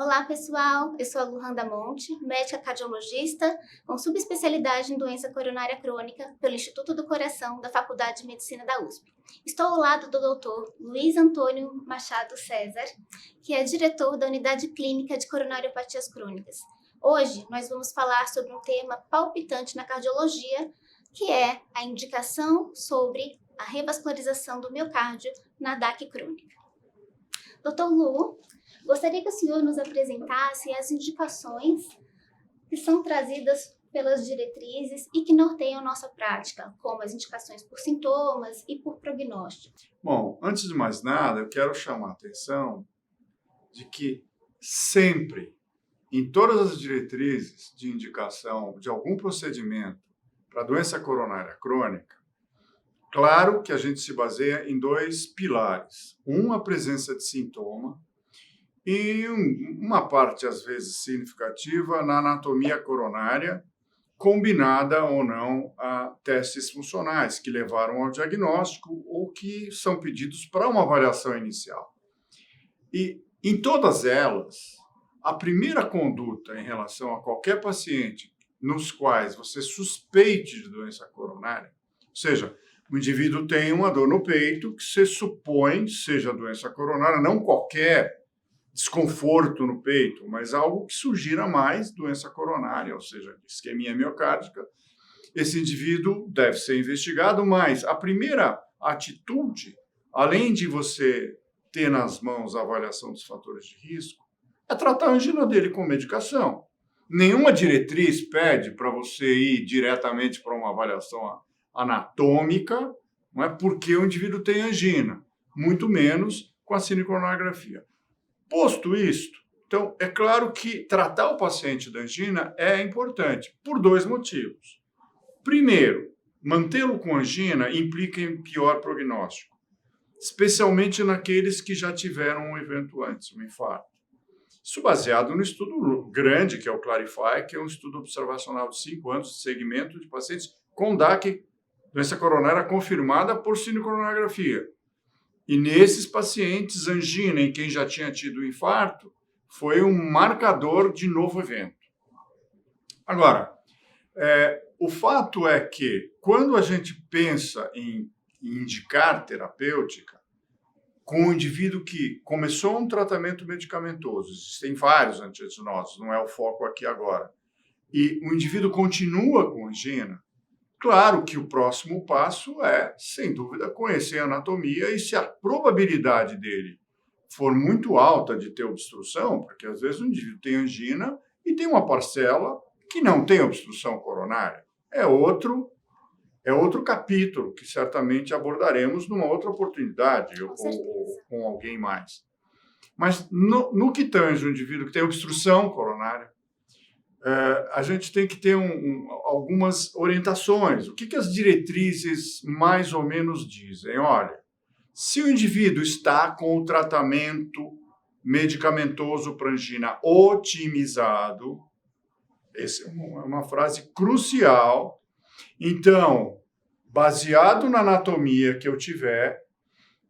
Olá, pessoal. Eu sou a Luhanda Monte, médica cardiologista com subespecialidade em doença coronária crônica pelo Instituto do Coração da Faculdade de Medicina da USP. Estou ao lado do Dr. Luiz Antônio Machado César, que é diretor da Unidade Clínica de Coronariopatias Crônicas. Hoje nós vamos falar sobre um tema palpitante na cardiologia, que é a indicação sobre a revascularização do miocárdio na DAC crônica. Dr. Lu, gostaria que o senhor nos apresentasse as indicações que são trazidas pelas diretrizes e que norteiam nossa prática, como as indicações por sintomas e por prognóstico. Bom, antes de mais nada, eu quero chamar a atenção de que sempre, em todas as diretrizes de indicação de algum procedimento para doença coronária crônica, claro que a gente se baseia em dois pilares. A presença de sintoma e uma parte, às vezes, significativa na anatomia coronária, combinada ou não a testes funcionais que levaram ao diagnóstico ou que são pedidos para uma avaliação inicial. E, em todas elas, a primeira conduta em relação a qualquer paciente nos quais você suspeite de doença coronária, ou seja, o indivíduo tem uma dor no peito que se supõe seja doença coronária, não qualquer desconforto no peito, mas algo que sugira mais doença coronária, ou seja, isquemia miocárdica. Esse indivíduo deve ser investigado, mas a primeira atitude, além de você ter nas mãos a avaliação dos fatores de risco, é tratar a angina dele com medicação. Nenhuma diretriz pede para você ir diretamente para uma avaliação anatômica, não é porque o indivíduo tem angina, muito menos com a cinecoronariografia. Posto isto, então, é claro que tratar o paciente da angina é importante, por dois motivos. Primeiro, mantê-lo com angina implica em pior prognóstico, especialmente naqueles que já tiveram um evento antes, um infarto. Isso baseado no estudo grande, que é o Clarify, que é um estudo observacional de 5 anos de segmento de pacientes com DAC, doença coronária confirmada por cinecoronariografia. E nesses pacientes, angina em quem já tinha tido infarto foi um marcador de novo evento. Agora, o fato é que quando a gente pensa em indicar terapêutica com um indivíduo que começou um tratamento medicamentoso, existem vários antietinosos, não é o foco aqui agora, e o indivíduo continua com angina, claro que o próximo passo é, sem dúvida, conhecer a anatomia e se a probabilidade dele for muito alta de ter obstrução, porque às vezes o indivíduo tem angina e tem uma parcela que não tem obstrução coronária. É outro capítulo que certamente abordaremos numa outra oportunidade ou com alguém mais. Mas no que tange o indivíduo que tem obstrução coronária, a gente tem que ter algumas orientações. O que as diretrizes mais ou menos dizem? Olha, se o indivíduo está com o tratamento medicamentoso para angina otimizado, essa é uma frase crucial. Então, baseado na anatomia que eu tiver,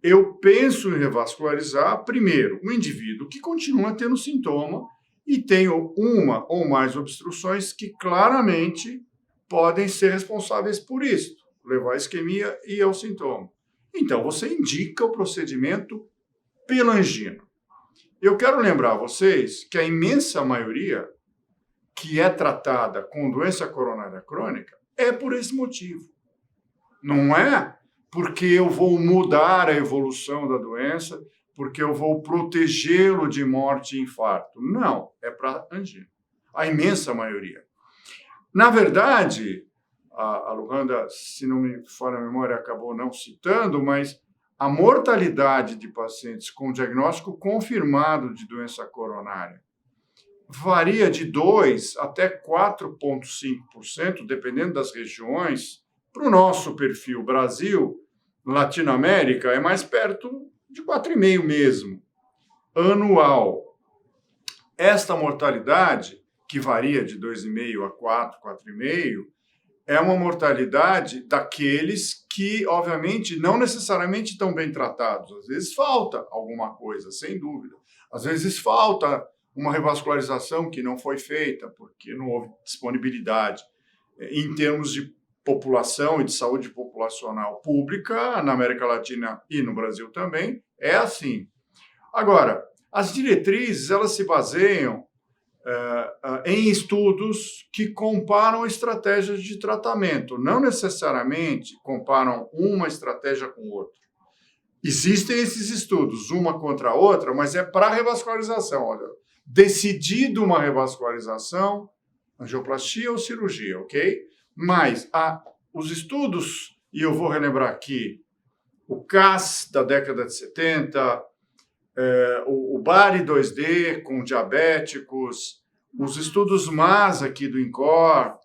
eu penso em revascularizar, primeiro, o indivíduo que continua tendo sintoma e tenho uma ou mais obstruções que claramente podem ser responsáveis por isso, levar à isquemia e ao sintoma. Então, você indica o procedimento pela angina. Eu quero lembrar a vocês que a imensa maioria que é tratada com doença coronária crônica é por esse motivo. Não é porque eu vou mudar a evolução da doença, porque eu vou protegê-lo de morte e infarto. Não, é para angina. A imensa maioria. Na verdade, a Luhanda, se não me falha a memória, acabou não citando, mas a mortalidade de pacientes com diagnóstico confirmado de doença coronária varia de 2% até 4,5%, dependendo das regiões. Para o nosso perfil Brasil, Latinoamérica, é mais perto de 4,5% mesmo, anual. Esta mortalidade, que varia de 2,5% a 4%, 4,5%, é uma mortalidade daqueles que, obviamente, não necessariamente estão bem tratados. Às vezes falta alguma coisa, sem dúvida. Às vezes falta uma revascularização que não foi feita, porque não houve disponibilidade em termos de população e de saúde populacional pública, na América Latina e no Brasil também, é assim. Agora, as diretrizes, elas se baseiam em estudos que comparam estratégias de tratamento, não necessariamente comparam uma estratégia com outra. Existem esses estudos, uma contra a outra, mas é para revascularização. Olha, decidido uma revascularização, angioplastia ou cirurgia, ok? Mas os estudos, e eu vou relembrar aqui, o CAS da década de 70, o BARI 2D com diabéticos, os estudos MAS aqui do INCOR,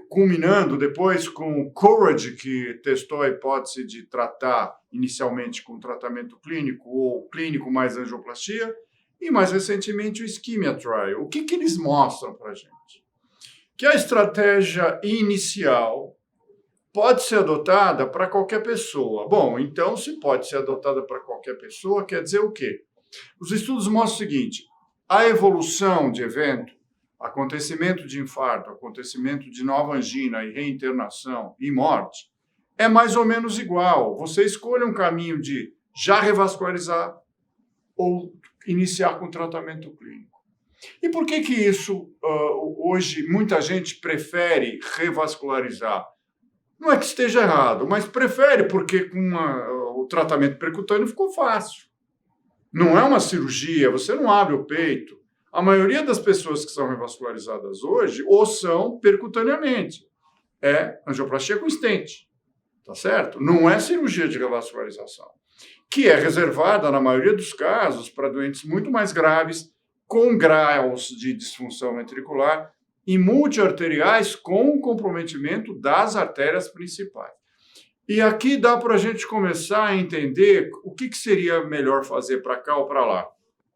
culminando depois com o COURAGE, que testou a hipótese de tratar inicialmente com tratamento clínico ou clínico mais angioplastia, e mais recentemente o Ischemia Trial. O que eles mostram para a gente? Que a estratégia inicial pode ser adotada para qualquer pessoa. Bom, então, se pode ser adotada para qualquer pessoa, quer dizer o quê? Os estudos mostram o seguinte: a evolução de evento, acontecimento de infarto, acontecimento de nova angina e reinternação e morte, é mais ou menos igual. Você escolhe um caminho de já revascularizar ou iniciar com tratamento clínico. E por que isso, hoje, muita gente prefere revascularizar? Não é que esteja errado, mas prefere porque com o tratamento percutâneo ficou fácil. Não é uma cirurgia, você não abre o peito. A maioria das pessoas que são revascularizadas hoje ou são percutaneamente. É angioplastia com stent, tá certo? Não é cirurgia de revascularização, que é reservada, na maioria dos casos, para doentes muito mais graves, com graus de disfunção ventricular e multiarteriais com comprometimento das artérias principais. E aqui dá para a gente começar a entender o que seria melhor fazer para cá ou para lá.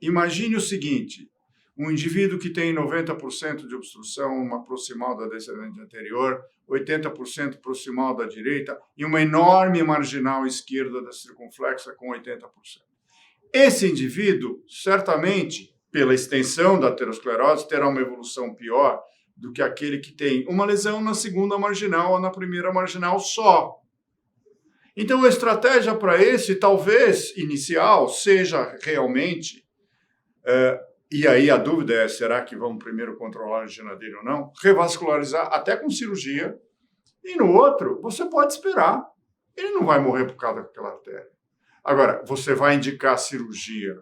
Imagine o seguinte: um indivíduo que tem 90% de obstrução, uma proximal da descendente anterior, 80% proximal da direita e uma enorme marginal esquerda da circunflexa com 80%. Esse indivíduo, certamente, pela extensão da aterosclerose, terá uma evolução pior do que aquele que tem uma lesão na segunda marginal ou na primeira marginal só. Então, a estratégia para esse, talvez, inicial, seja realmente, e aí a dúvida é, será que vamos primeiro controlar a angina dele ou não? Revascularizar até com cirurgia, e no outro, você pode esperar. Ele não vai morrer por causa daquela artéria. Agora, você vai indicar cirurgia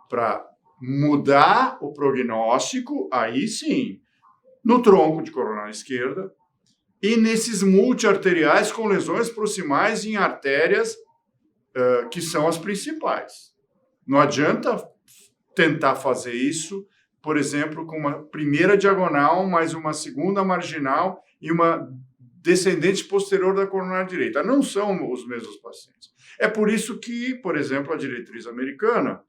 para mudar o prognóstico, aí sim, no tronco de coronária esquerda e nesses multiarteriais com lesões proximais em artérias que são as principais. Não adianta tentar fazer isso, por exemplo, com uma primeira diagonal, mais uma segunda marginal e uma descendente posterior da coronária direita. Não são os mesmos pacientes. É por isso que, por exemplo, a diretriz americana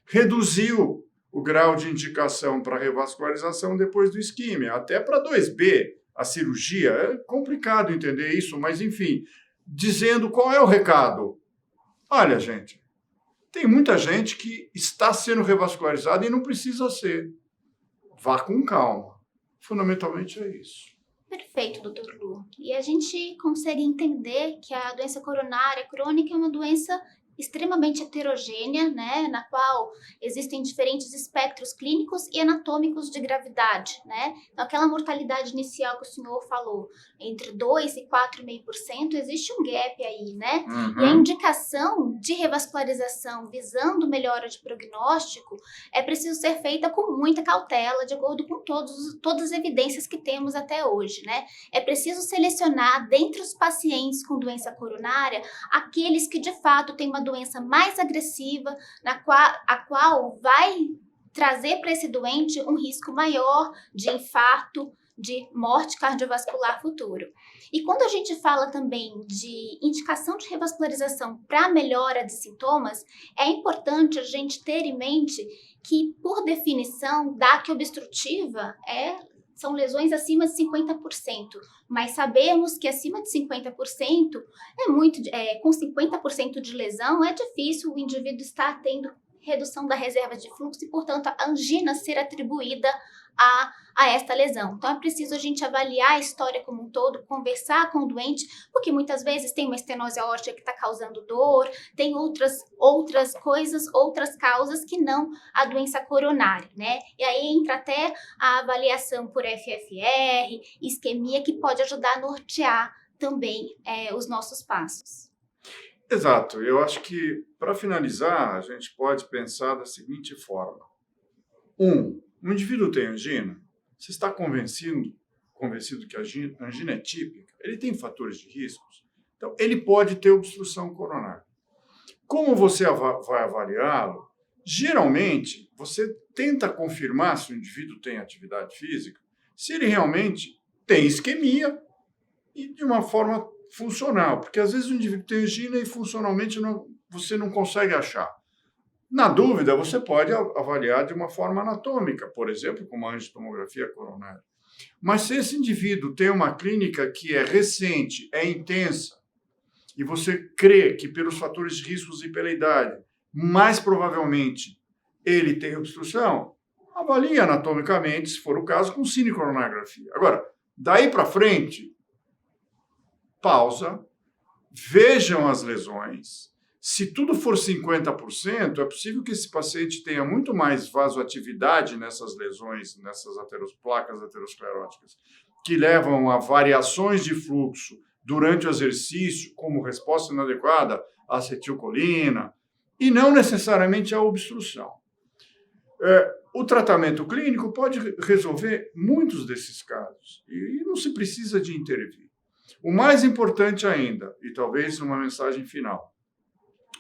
reduziu o grau de indicação para revascularização depois do isquímia, até para 2B, a cirurgia. É complicado entender isso, mas, enfim, dizendo qual é o recado. Olha, gente, tem muita gente que está sendo revascularizada e não precisa ser. Vá com calma. Fundamentalmente é isso. Perfeito, doutor Lu. E a gente consegue entender que a doença coronária crônica é uma doença extremamente heterogênea, né, na qual existem diferentes espectros clínicos e anatômicos de gravidade, né? Então, aquela mortalidade inicial que o senhor falou, entre 2% e 4,5%, existe um gap aí, né? Uhum. E a indicação de revascularização visando melhora de prognóstico é preciso ser feita com muita cautela, de acordo com todas as evidências que temos até hoje, né? É preciso selecionar, dentre os pacientes com doença coronária, aqueles que de fato têm uma doença mais agressiva, a qual vai trazer para esse doente um risco maior de infarto, de morte cardiovascular futuro. E quando a gente fala também de indicação de revascularização para melhora de sintomas, é importante a gente ter em mente que, por definição, DAC obstrutiva são lesões acima de 50%, mas sabemos que acima de 50% com 50% de lesão é difícil o indivíduo estar tendo redução da reserva de fluxo e, portanto, a angina ser atribuída a esta lesão. Então, é preciso a gente avaliar a história como um todo, conversar com o doente, porque muitas vezes tem uma estenose aórtica que está causando dor, tem outras coisas, outras causas que não a doença coronária, né? E aí entra até a avaliação por FFR, isquemia, que pode ajudar a nortear também os nossos passos. Exato. Eu acho que, para finalizar, a gente pode pensar da seguinte forma. O indivíduo tem angina, você está convencido que a angina é típica, ele tem fatores de riscos, então ele pode ter obstrução coronária. Como você vai avaliá-lo? Geralmente, você tenta confirmar se o indivíduo tem atividade física, se ele realmente tem isquemia e de uma forma funcional, porque às vezes o indivíduo tem angina e funcionalmente você não consegue achar. Na dúvida, você pode avaliar de uma forma anatômica, por exemplo, com uma angiotomografia coronária. Mas se esse indivíduo tem uma clínica que é recente, é intensa, e você crê que pelos fatores de riscos e pela idade, mais provavelmente ele tem obstrução, avalie anatomicamente, se for o caso, com cinecoronariografia. Agora, daí para frente, pausa, vejam as lesões. Se tudo for 50%, é possível que esse paciente tenha muito mais vasoatividade nessas lesões, nessas placas ateroscleróticas, que levam a variações de fluxo durante o exercício, como resposta inadequada à acetilcolina, e não necessariamente à obstrução. O tratamento clínico pode resolver muitos desses casos, e não se precisa de intervir. O mais importante ainda, e talvez uma mensagem final,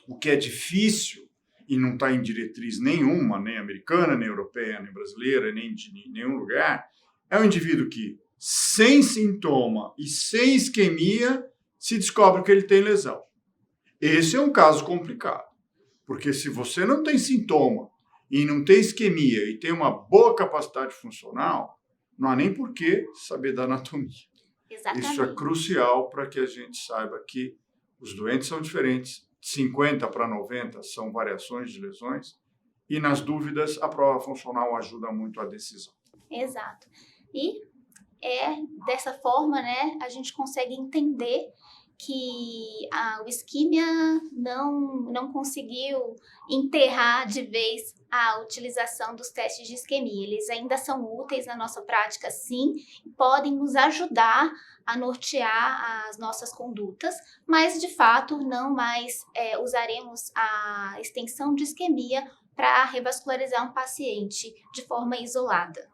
o que é difícil, e não está em diretriz nenhuma, nem americana, nem europeia, nem brasileira, nem de nenhum lugar, é um indivíduo que, sem sintoma e sem isquemia, se descobre que ele tem lesão. Esse é um caso complicado, porque se você não tem sintoma e não tem isquemia e tem uma boa capacidade funcional, não há nem por que saber da anatomia. Exatamente. Isso é crucial para que a gente saiba que os doentes são diferentes, 50 para 90 são variações de lesões, e nas dúvidas a prova funcional ajuda muito a decisão. Exato. E dessa forma, né, a gente consegue entender que o isquímia não conseguiu enterrar de vez a utilização dos testes de isquemia. Eles ainda são úteis na nossa prática, sim, e podem nos ajudar a nortear as nossas condutas, mas, de fato, não mais usaremos a extensão de isquemia para revascularizar um paciente de forma isolada.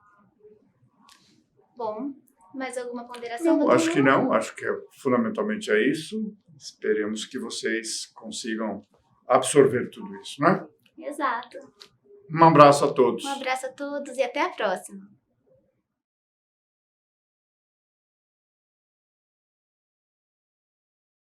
Bom, mais alguma ponderação? Não, acho que não. Acho que fundamentalmente é isso. Esperemos que vocês consigam absorver tudo isso, né? Exato. Um abraço a todos. Um abraço a todos e até a próxima.